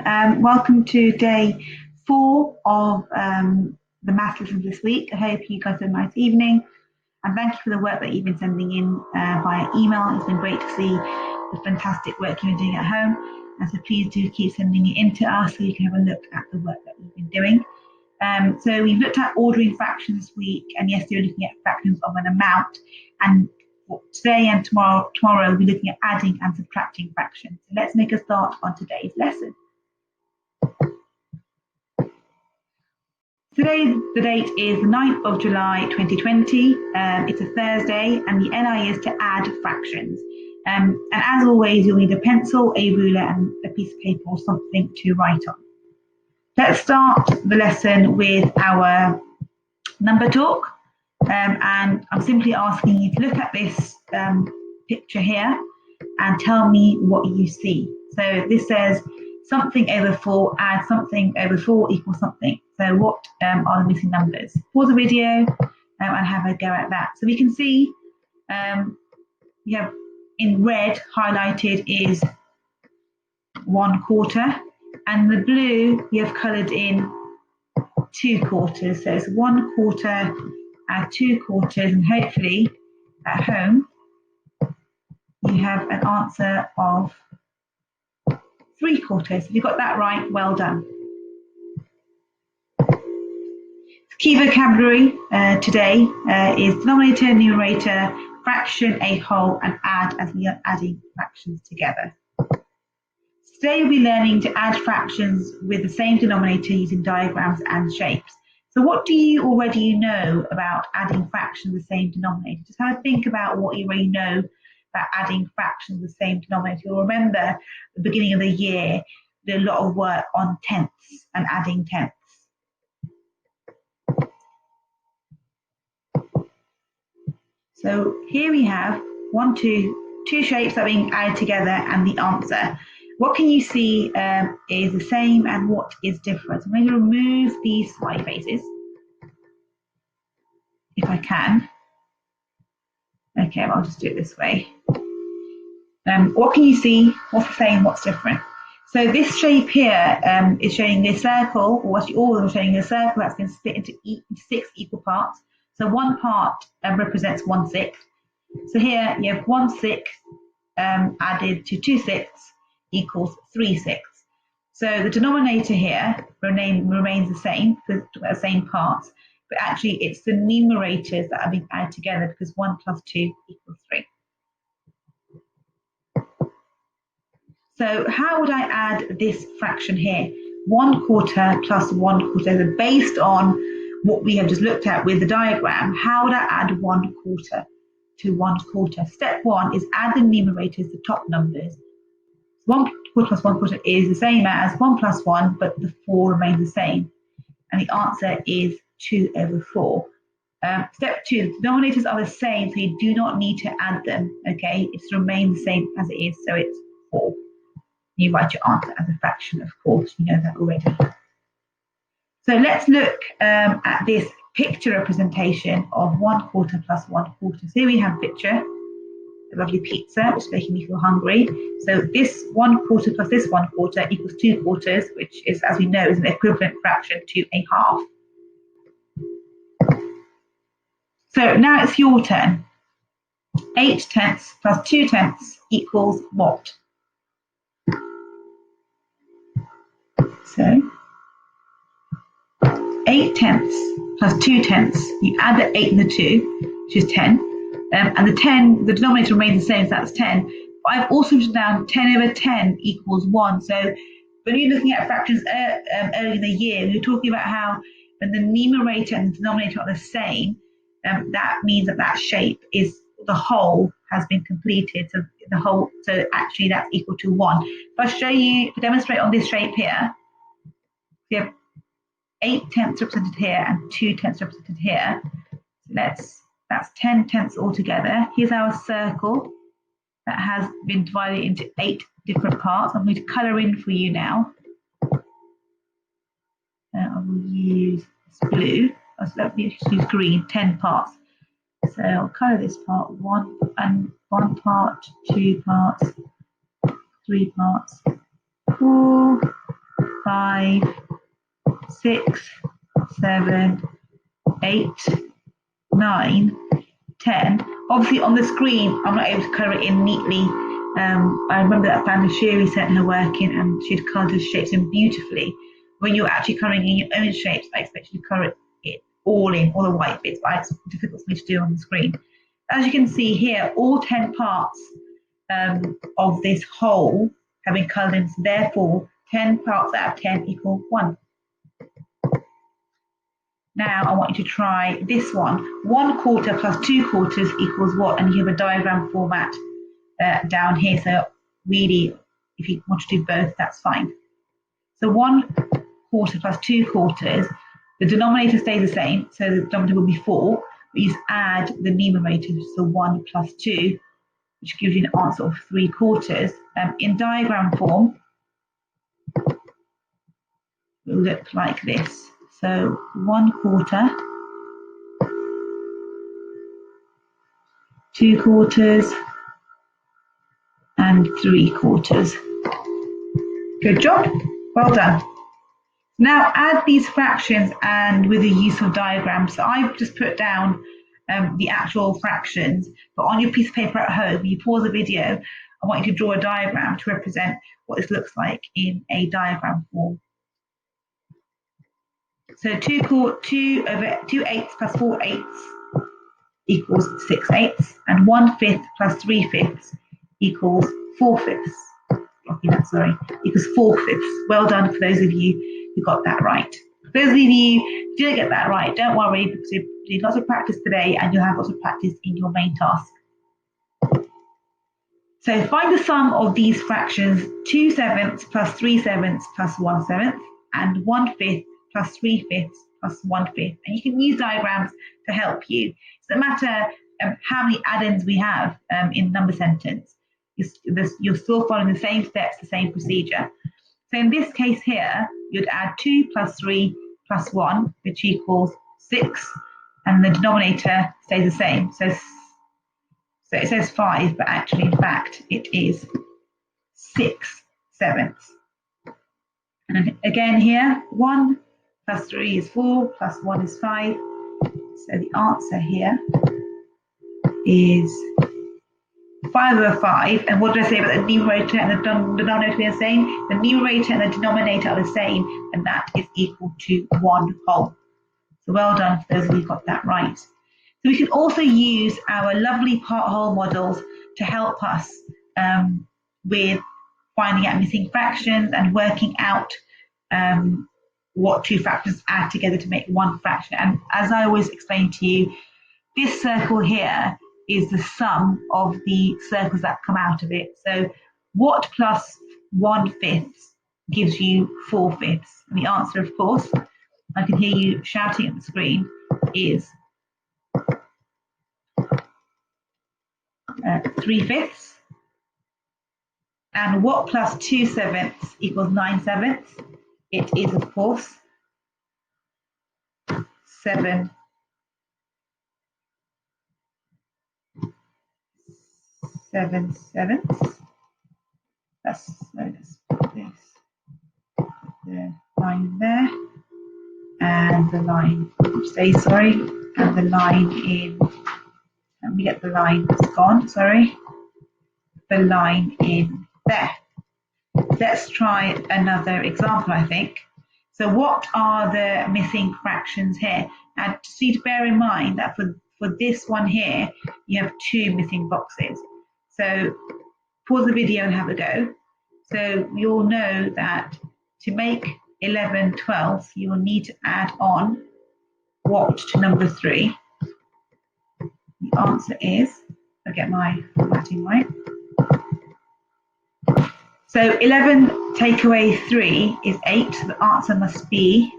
everyone. Welcome to day 4 of the maths lessons this week. I hope you guys had a nice evening, and thank you for the work that you've been sending in via email. It's been great to see the fantastic work you've been doing at home, and so please do keep sending it in to us so you can have a look at the work that we've been doing. So we've looked at ordering fractions this week, and yesterday we were looking at fractions of an amount, and today and tomorrow we'll be looking at adding and subtracting fractions. So let's make a start on today's lesson. Today, the date is the 9th of July 2020. It's a Thursday, and the NI is to add fractions. And as always, you'll need a pencil, a ruler, and a piece of paper or something to write on. Let's start the lesson with our number talk. And I'm simply asking you to look at this picture here and tell me what you see. So this says something over 4 add something over 4 equals something. So what are the missing numbers? Pause the video and have a go at that. So we can see we have in red highlighted is 1/4, and the blue we have coloured in 2/4. So it's 1/4 add 2/4, and hopefully at home you have an answer of 3/4. If you got that right, well done. Key vocabulary today is denominator, numerator, fraction, a whole, and add, as we are adding fractions together. Today we'll be learning to add fractions with the same denominator using diagrams and shapes. So what do you already know about adding fractions with the same denominator? Just have a think about what you already know about adding fractions with the same denominator. You'll remember at the beginning of the year, we did a lot of work on tenths and adding tenths. So here we have two shapes that are being added together and the answer. What can you see is the same and what is different? I'm going to remove these smiley faces, if I can. Okay, well, I'll just do it this way. What can you see? What's the same? What's different? So this shape here is showing a circle, or actually all of them are showing a circle that's been split into 6 equal parts. So one part represents 1/6. So here you have 1/6 added to 2/6 equals 3/6. So the denominator here remains the same because it's the same parts, but actually it's the numerators that are being added together because 1 plus 2 equals 3. So how would I add this fraction here? 1/4 plus 1/4. So based on what we have just looked at with the diagram, how would I add 1/4 to 1/4? Step 1 is add the numerators, the top numbers. 1/4 plus 1/4 is the same as 1 plus 1, but the 4 remains the same. And the answer is 2/4. Step 2, the denominators are the same, so you do not need to add them, okay? It's remained the same as it is, so it's 4. You write your answer as a fraction, of course, you know that already. So let's look at this picture representation of 1/4 plus 1/4. So here we have a picture, a lovely pizza, which is making me feel hungry. So this 1/4 plus this 1/4 equals 2/4, which is, as we know, is an equivalent fraction to a half. So now it's your turn. 8/10 plus 2/10 equals what? So 8/10 plus 2/10, you add the 8 and the 2, which is 10. And the 10, the denominator remains the same, so that's 10. But I've also written down 10/10 equals 1. So when you're looking at fractions early in the year, we were talking about how when the numerator and the denominator are the same, that means that shape is the whole has been completed. So the whole, so actually that's equal to 1. If I show you, demonstrate on this shape here, we have 8/10 represented here and 2/10 represented here. So that's 10/10 altogether. Here's our circle that has been divided into 8 different parts. I'm going to colour in for you now. I will use this blue. Let me use green. 10 parts. So I'll colour this part. 1 part, 2 parts, 3 parts, 4, 5, 6, 7, 8, 9, 10. Obviously on the screen, I'm not able to colour it in neatly. I remember that Family Sherry sent her work in and she'd coloured the shapes in beautifully. When you're actually colouring in your own shapes, I expect you to colour it all in, all the white bits, but it's difficult for me to do on the screen. As you can see here, all 10 parts of this whole have been coloured in, so therefore 10 parts out of 10 equal 1. Now I want you to try this one. 1/4 plus 2/4 equals what? And you have a diagram format down here. So really, if you want to do both, that's fine. So 1/4 plus 2/4, the denominator stays the same. So the denominator will be 4. But you just add the numerator, so 1 plus 2, which gives you an answer of 3/4. In diagram form, it will look like this. So 1/4, 2/4, and 3/4. Good job, well done. Now add these fractions and with the use of diagrams. So I've just put down the actual fractions, but on your piece of paper at home, you pause the video, I want you to draw a diagram to represent what this looks like in a diagram form. So 2/8 plus 4/8 equals 6/8, and 1/5 plus 3/5 equals 4/5. Sorry, equals 4/5. Well done for those of you who got that right. For those of you who didn't get that right, don't worry, because you're doing lots of practice today and you'll have lots of practice in your main task. So find the sum of these fractions: 2/7 plus 3/7 plus 1/7, and 1/5 plus 3/5 plus 1/5. And you can use diagrams to help you. It doesn't matter how many add-ins we have in number sentence. You're still following the same steps, the same procedure. So in this case here, you'd add 2 plus 3 plus 1, which equals 6, and the denominator stays the same. So it says 5, but actually, in fact, it is 6/7. And then again here, 1 plus 3 is 4, plus 1 is 5. So the answer here is 5/5. And what did I say about the numerator and the denominator being the same? The numerator and the denominator are the same, and that is equal to 1 whole. So well done for those of you who got that right. So we can also use our lovely part-whole models to help us with finding out missing fractions and working out what two fractions add together to make one fraction. And as I always explain to you, this circle here is the sum of the circles that come out of it. So what plus 1/5 gives you 4/5? And the answer, of course, I can hear you shouting at the screen, is 3/5. And what plus 2/7 equals 9/7? It is, of course, 7/7. Let's put this, the line there, and the line, and the line in, let me get the line that's gone, the line in there. Let's try another example, I think. So what are the missing fractions here? And just need to bear in mind that for this one here, you have 2 missing boxes. So pause the video and have a go. So we all know that to make 11/12, you will need to add on what to number 3? The answer is, I'll get my formatting right. So 11 take away 3 is 8. So the answer must be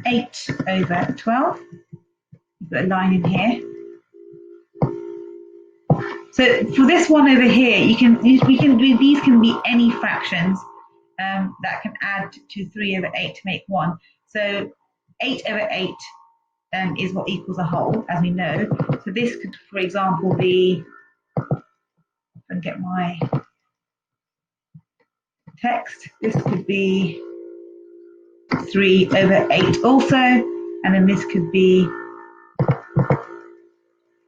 8/12. You've got a line in here. So for this one over here, these can be any fractions that can add to 3/8 to make 1. So 8/8 is what equals a whole, as we know. So this could, for example, be, if I can get my text. This could be 3 over 8 also, and then this could be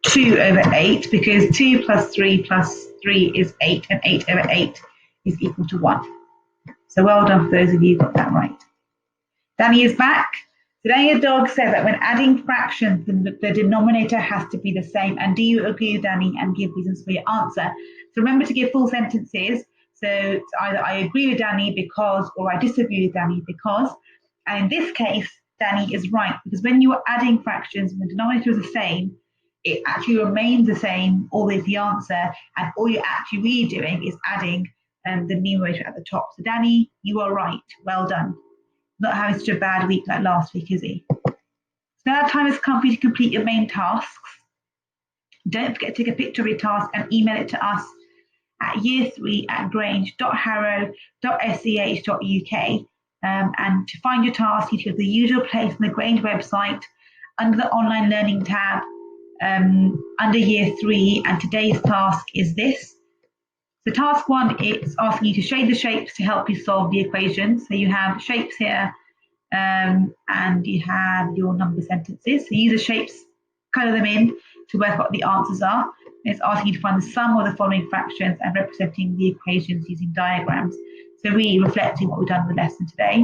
2 over 8 because 2 plus 3 plus 3 is 8, and 8 over 8 is equal to 1. So well done for those of you who got that right. Danny is back. Today your dog said that when adding fractions, the denominator has to be the same. And do you agree, Danny, and give reasons for your answer? So remember to give full sentences. So it's either I agree with Danny because, or I disagree with Danny because. And in this case, Danny is right, because when you are adding fractions and the denominator is the same, it actually remains the same, always the answer, and all you're actually really doing is adding the numerator at the top. So Danny, you are right. Well done. Not having such a bad week like last week, is he? So now the time has come for you to complete your main tasks. Don't forget to take a picture of your task and email it to us at year3@grange.harrow.sch.uk. And to find your task, you go to the usual place on the Grange website under the online learning tab under year 3, and today's task is this. So task 1 is asking you to shade the shapes to help you solve the equations. So you have shapes here and you have your number sentences. So use the shapes, colour them in to work out what the answers are. And it's asking you to find the sum of the following fractions and representing the equations using diagrams. So really reflecting what we've done in the lesson today.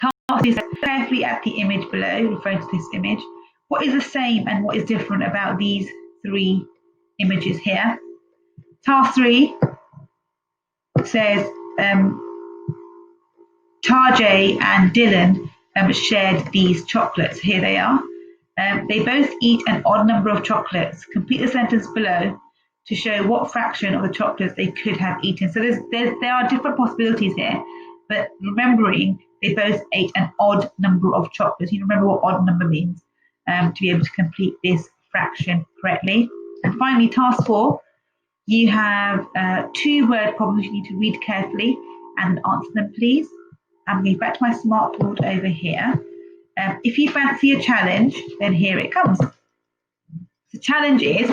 Task is carefully at the image below, referring to this image. What is the same and what is different about these 3 images here? Task 3 says Tarjay and Dylan shared these chocolates. Here they are. They both eat an odd number of chocolates. Complete the sentence below to show what fraction of the chocolates they could have eaten. So there are different possibilities here, but remembering they both ate an odd number of chocolates. You remember what odd number means to be able to complete this fraction correctly. And finally, task 4. You have 2 word problems you need to read carefully and answer them, please. I'm going back to my smartboard over here. If you fancy a challenge, then here it comes. The challenge is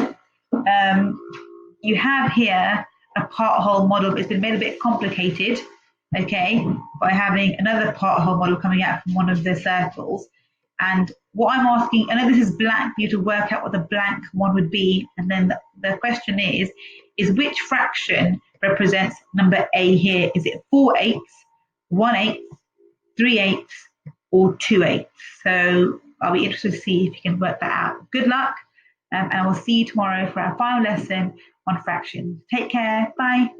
you have here a part whole model, but it's been made a bit complicated, okay, by having another part whole model coming out from one of the circles. And what I'm asking, I know this is blank for you to work out what the blank one would be, and then the question is which fraction represents number A here? Is it 4/8, 1/8, 3/8, or 2/8? So I'll be interested to see if you can work that out. Good luck, and I will see you tomorrow for our final lesson on fractions. Take care. Bye.